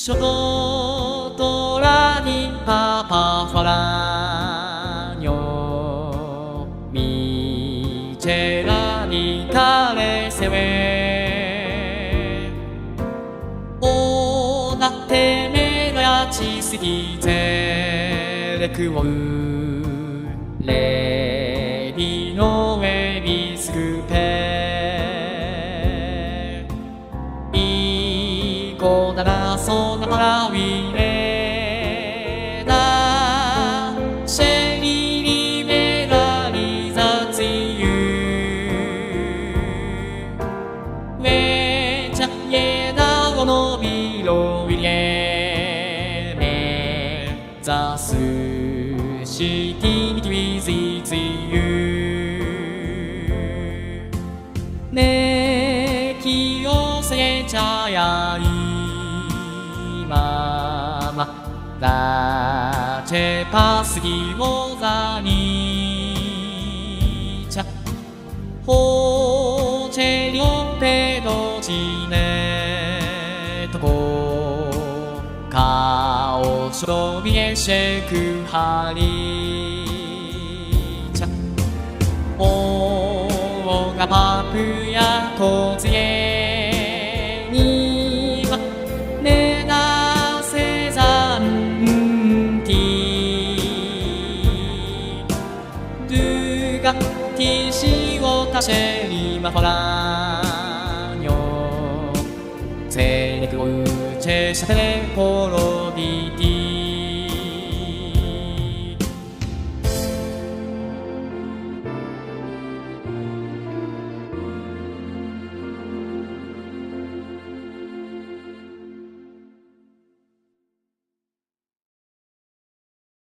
ショトラにパパファラニョミチェラにカレセウェオナテメロヤチスギゼレクオウレビノエビスクペイコダラソナパラウィレダシェリリメラリザツイユウェチャイエナゴノビロウィリエメザスシティミティウィズイツイユねきよせちゃやいままラチェパスギモザニチャホチェリョンペドチネトコカオショビエシェクハリチャオーガパプヤコツエニワネナセザンティドゥガティシオタシェリマファラニョセネクオウチェシャテレポロディティ